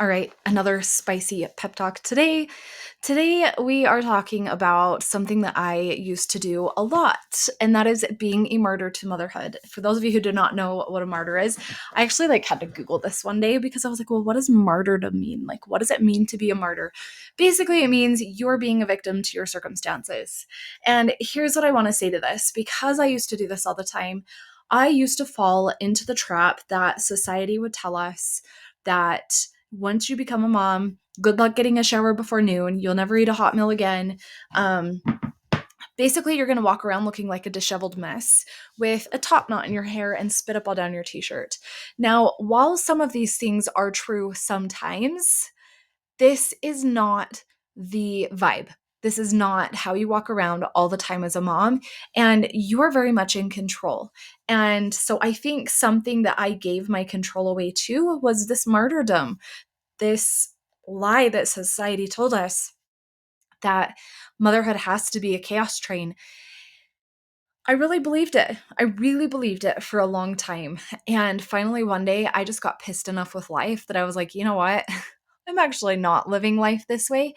All right, another spicy pep talk today. Today, we are talking about something that I used to do a lot, and that is being a martyr to motherhood. For those of you who do not know what a martyr is, I actually had to Google this one day because I was like, well, what does martyrdom mean? Like, what does it mean to be a martyr? Basically, it means you're being a victim to your circumstances. And here's what I want to say to this because I used to do this all the time. I used to fall into the trap that society would tell us that once you become a mom, good luck getting a shower before noon. You'll never eat a hot meal again. Um, Basically, you're going to walk around looking like a disheveled mess with a top knot in your hair and spit up all down your t-shirt. Now, while some of these things are true sometimes, this is not the vibe. This is not how you walk around all the time as a mom, and you are very much in control. And so I think something that I gave my control away to was this martyrdom, this lie that society told us that motherhood has to be a chaos train. I really believed it. I really believed it for a long time. And finally, one day, I just got pissed enough with life that I was like, you know what? I'm actually not living life this way.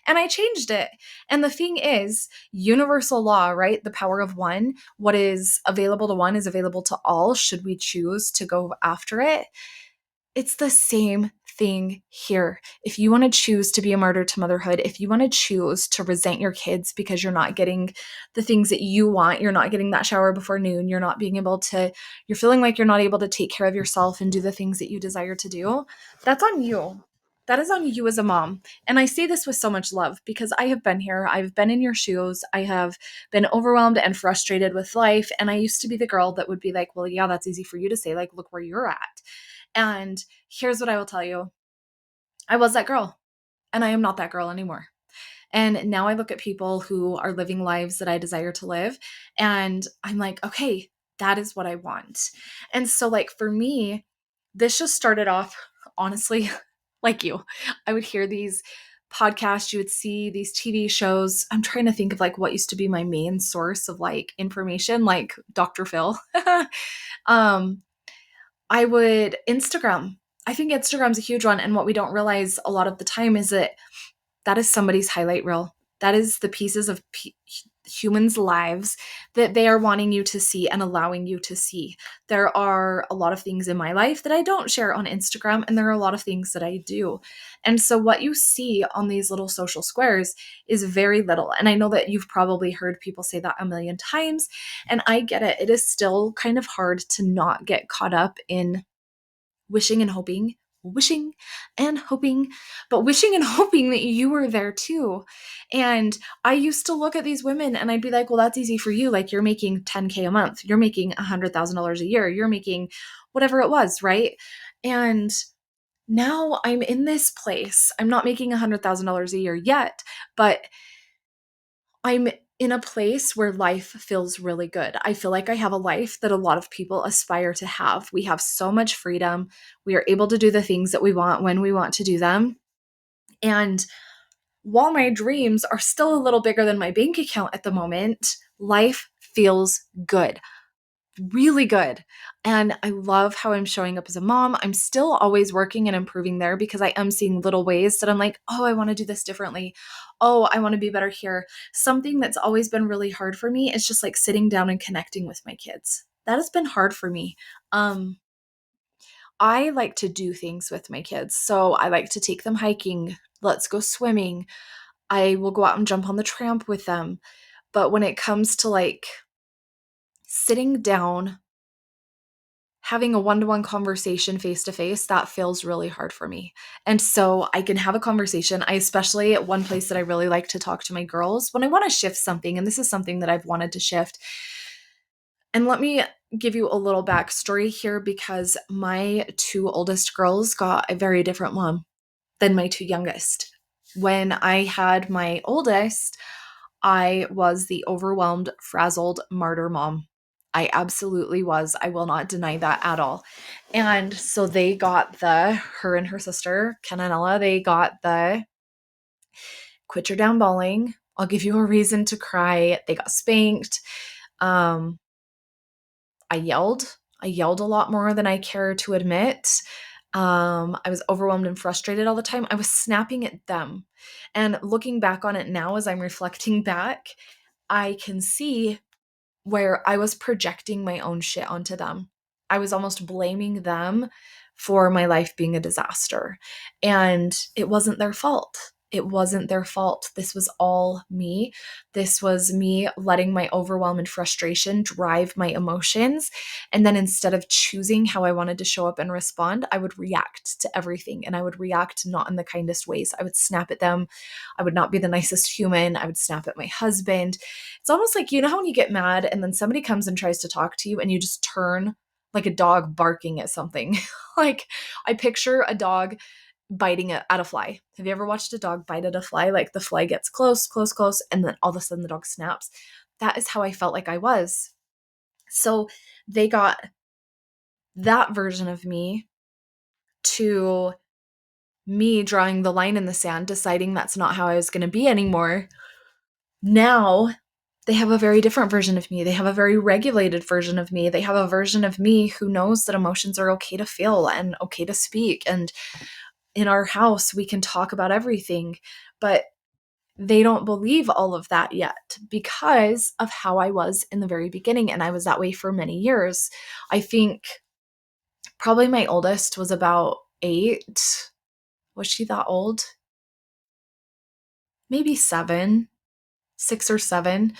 And I changed it. And the thing is, universal law, right? The power of one. What is available to one is available to all, should we choose to go after it. It's the same thing here. If you want to choose to be a martyr to motherhood, if you want to choose to resent your kids because you're not getting the things that you want, you're not getting that shower before noon, you're feeling like you're not able to take care of yourself and do the things that you desire to do, that's on you. That is on you as a mom. And I say this with so much love because I have been here. I've been in your shoes. I have been overwhelmed and frustrated with life. And I used to be the girl that would be like, well, yeah, that's easy for you to say. Like, look where you're at. And here's what I will tell you. I was that girl, and I am not that girl anymore. And now I look at people who are living lives that I desire to live, and I'm like, okay, that is what I want. And so, like, for me, this just started off, honestly, like you. I would hear these podcasts, you would see these TV shows. I'm trying to think of like what used to be my main source of like information, like Dr. Phil. um, I would Instagram. I think Instagram's a huge one. And what we don't realize a lot of the time is that that is somebody's highlight reel. That is the pieces of humans' lives that they are wanting you to see and allowing you to see. There are a lot of things in my life that I don't share on Instagram, and there are a lot of things that I do. And so, what you see on these little social squares is very little. And I know that you've probably heard people say that a million times, and I get it. It is still kind of hard to not get caught up in wishing and hoping, wishing and hoping, but wishing and hoping that you were there too. And I used to look at these women and I'd be like, well, that's easy for you. Like you're making 10K a month, you're making $100,000 a year, you're making whatever it was, right? And now I'm in this place. I'm not making $100,000 a year yet, but I'm in a place where life feels really good. I feel like I have a life that a lot of people aspire to have. We have so much freedom. We are able to do the things that we want when we want to do them. And while my dreams are still a little bigger than my bank account at the moment, life feels good, really good. And I love how I'm showing up as a mom. I'm still always working and improving there because I am seeing little ways that I'm like, oh, I want to do this differently. Oh, I want to be better here. Something that's always been really hard for me is just like sitting down and connecting with my kids. That has been hard for me. I like to do things with my kids. So I like to take them hiking. Let's go swimming. I will go out and jump on the tramp with them. But when it comes to like sitting down, having a one-to-one conversation face to face, that feels really hard for me. And so I can have a conversation. I especially at one place that I really like to talk to my girls when I want to shift something, and this is something that I've wanted to shift. And let me give you a little backstory here because my two oldest girls got a very different mom than my two youngest. When I had my oldest, I was the overwhelmed, frazzled martyr mom. I absolutely was. I will not deny that at all. And so her and her sister, Ken and Ella, they got the quit your down bawling. I'll give you a reason to cry. They got spanked. I yelled. I yelled a lot more than I care to admit. I was overwhelmed and frustrated all the time. I was snapping at them. And looking back on it now as I'm reflecting back, I can see where I was projecting my own shit onto them. I was almost blaming them for my life being a disaster. And it wasn't their fault. It wasn't their fault. This was all me. This was me letting my overwhelm and frustration drive my emotions. And then instead of choosing how I wanted to show up and respond, I would react to everything. And I would react not in the kindest ways. I would snap at them. I would not be the nicest human. I would snap at my husband. It's almost like, you know how when you get mad and then somebody comes and tries to talk to you and you just turn like a dog barking at something? Like, I picture a dog biting at a fly. Have you ever watched a dog bite at a fly? Like the fly gets close, close, close, and then all of a sudden the dog snaps. That is how I felt like I was. So they got that version of me to me drawing the line in the sand, deciding that's not how I was going to be anymore. Now they have a very different version of me. They have a very regulated version of me. They have a version of me who knows that emotions are okay to feel and okay to speak. And in our house, we can talk about everything, but they don't believe all of that yet because of how I was in the very beginning. And I was that way for many years. I think probably my oldest was about 8. Was she that old? Maybe 7, 6 or 7.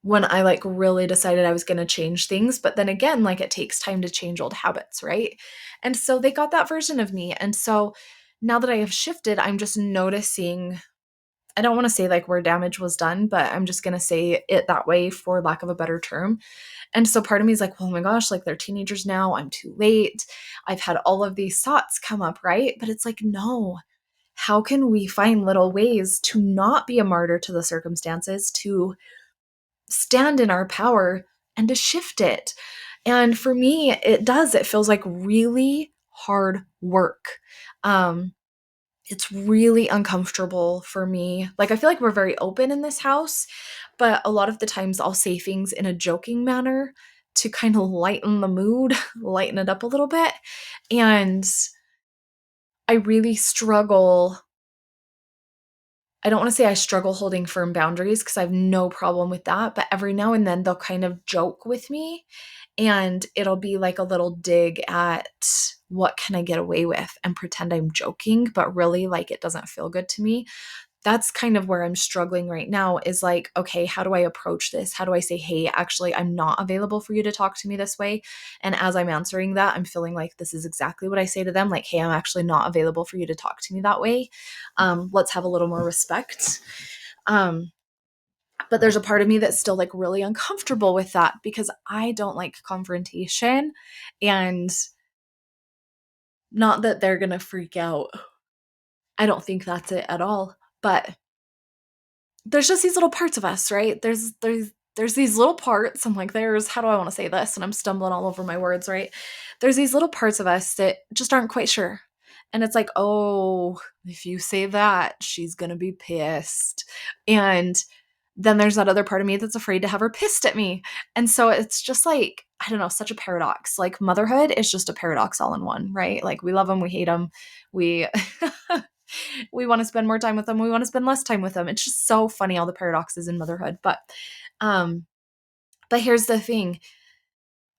When I like really decided I was going to change things. But then again, like it takes time to change old habits, right? And so they got that version of me. And so now that I have shifted, I'm just noticing, I don't want to say like where damage was done, but I'm just going to say it that way for lack of a better term. And so part of me is like, oh my gosh, like they're teenagers now. I'm too late. I've had all of these thoughts come up, right? But it's like, no. How can we find little ways to not be a martyr to the circumstances, to stand in our power and to shift it? And for me, it does. It feels like really hard work. It's really uncomfortable for me. Like, I feel like we're very open in this house, but a lot of the times I'll say things in a joking manner to kind of lighten the mood, lighten it up a little bit. And I really struggle. I don't want to say I struggle holding firm boundaries because I have no problem with that. But every now and then they'll kind of joke with me and it'll be like a little dig at what can I get away with and pretend I'm joking, but really like it doesn't feel good to me. That's kind of where I'm struggling right now is like, okay, how do I approach this? How do I say, hey, actually, I'm not available for you to talk to me this way? And as I'm answering that, I'm feeling like this is exactly what I say to them. Like, hey, I'm actually not available for you to talk to me that way. Let's have a little more respect. Um, but there's a part of me that's still like really uncomfortable with that because I don't like confrontation, and not that they're going to freak out. I don't think that's it at all. But there's just these little parts of us, right? There's these little parts. I'm like, how do I want to say this? And I'm stumbling all over my words, right? There's these little parts of us that just aren't quite sure. And it's like, oh, if you say that, she's going to be pissed. And then there's that other part of me that's afraid to have her pissed at me. And so it's just like, I don't know, such a paradox. Like motherhood is just a paradox all in one, right? Like we love them, we hate them. We we want to spend more time with them, we want to spend less time with them. It's just so funny all the paradoxes in motherhood. Um but here's the thing.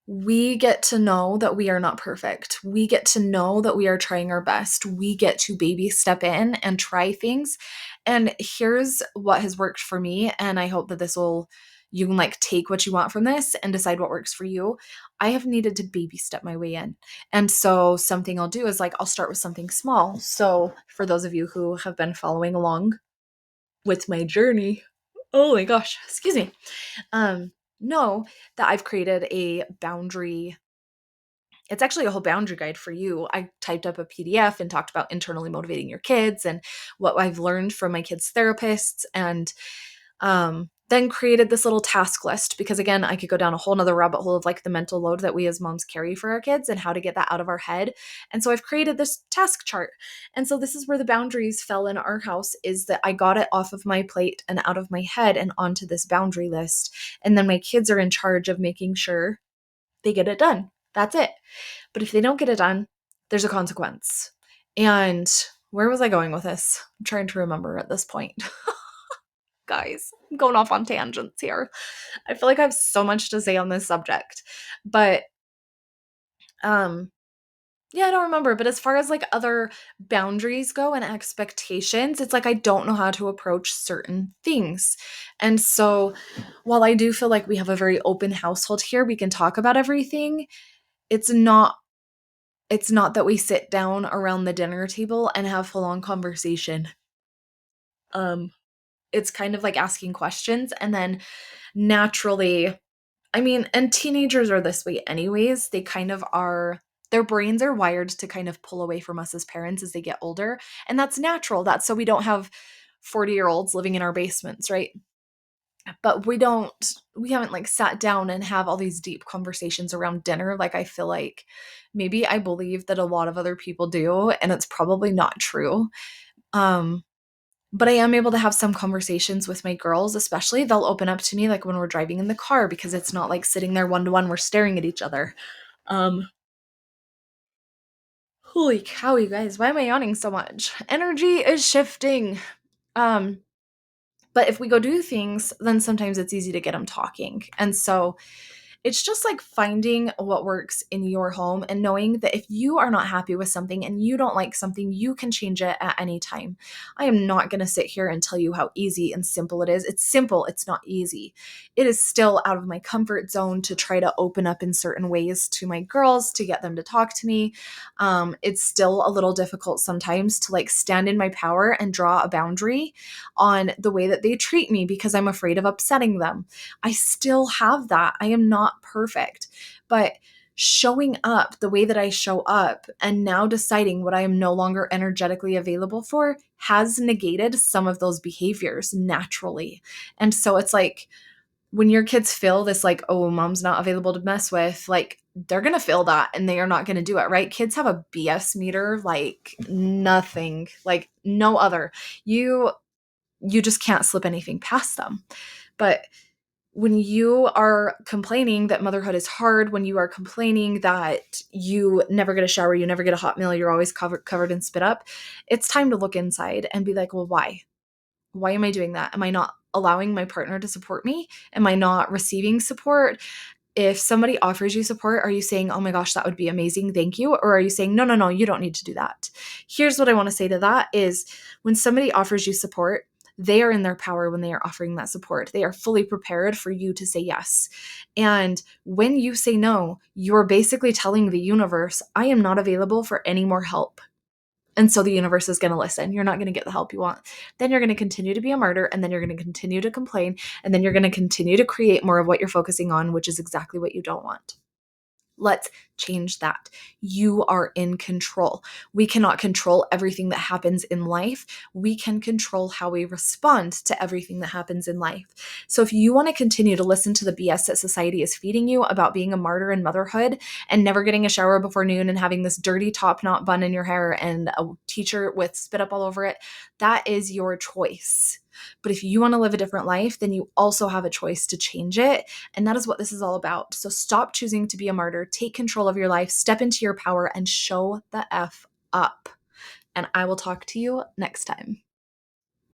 We get to know that we are not perfect. We get to know that we are trying our best. We get to baby step in and try things. And here's what has worked for me. And I hope that you can like take what you want from this and decide what works for you. I have needed to baby step my way in. And so something I'll do is like, I'll start with something small. So for those of you who have been following along with my journey, oh my gosh, excuse me. Know that I've created a boundary. It's actually a whole boundary guide for you. I typed up a PDF and talked about internally motivating your kids and what I've learned from my kids' therapists, and then created this little task list because, again, I could go down a whole nother rabbit hole of like the mental load that we as moms carry for our kids and how to get that out of our head. And so I've created this task chart. And so this is where the boundaries fell in our house, is that I got it off of my plate and out of my head and onto this boundary list. And then my kids are in charge of making sure they get it done. That's it. But if they don't get it done, there's a consequence. And where was I going with this? I'm trying to remember at this point. Guys, I'm going off on tangents here. I feel like I have so much to say on this subject. But um yeah, I don't remember, but as far as like other boundaries go and expectations, it's like I don't know how to approach certain things. And so while I do feel like we have a very open household here, we can talk about everything. It's not it's not that we sit down around the dinner table and have full-on conversation. Um it's kind of like asking questions and then naturally, I mean, and teenagers are this way anyways. They kind of are, their brains are wired to kind of pull away from us as parents as they get older. And that's natural. That's so we don't have 40-year-olds living in our basements, right? But we haven't like sat down and have all these deep conversations around dinner. Like I feel like maybe I believe that a lot of other people do, and it's probably not true. Um, but I am able to have some conversations with my girls, especially they'll open up to me like when we're driving in the car because it's not like sitting there one to one, we're staring at each other. Um, Holy cow, you guys, why am I yawning so much? Energy is shifting. Um, but if we go do things, then sometimes it's easy to get them talking. And so it's just like finding what works in your home and knowing that if you are not happy with something and you don't like something, you can change it at any time. I am not going to sit here and tell you how easy and simple it is. It's simple, it's not easy. It is still out of my comfort zone to try to open up in certain ways to my girls to get them to talk to me. It's still a little difficult sometimes to like stand in my power and draw a boundary on the way that they treat me because I'm afraid of upsetting them. I still have that. I am not perfect, but showing up the way that I show up and now deciding what I am no longer energetically available for has negated some of those behaviors naturally. And so it's like when your kids feel this, like, oh, mom's not available to mess with, like, they're going to feel that and they are not going to do it, right? Kids have a BS meter like nothing, like no other. You just can't slip anything past them. But when you are complaining that motherhood is hard, when you are complaining that you never get a shower, you never get a hot meal, you're always covered in spit up, it's time to look inside and be like, well, why? Why am I doing that? Am I not allowing my partner to support me? Am I not receiving support? If somebody offers you support, are you saying, oh my gosh, that would be amazing, thank you? Or are you saying, no, no, no, you don't need to do that? Here's what I want to say to that is when somebody offers you support, they are in their power when they are offering that support. They are fully prepared for you to say yes. And when you say no, you're basically telling the universe, I am not available for any more help. And so the universe is going to listen. You're not going to get the help you want. Then you're going to continue to be a martyr, and then you're going to continue to complain, and then you're going to continue to create more of what you're focusing on, which is exactly what you don't want. Let's change that. You are in control. We cannot control everything that happens in life. We can control how we respond to everything that happens in life. So if you want to continue to listen to the BS that society is feeding you about being a martyr in motherhood and never getting a shower before noon and having this dirty top knot bun in your hair and a t-shirt with spit up all over it, that is your choice. But if you want to live a different life, then you also have a choice to change it. And that is what this is all about. So stop choosing to be a martyr, take control of your life, step into your power, and show the F up. And I will talk to you next time.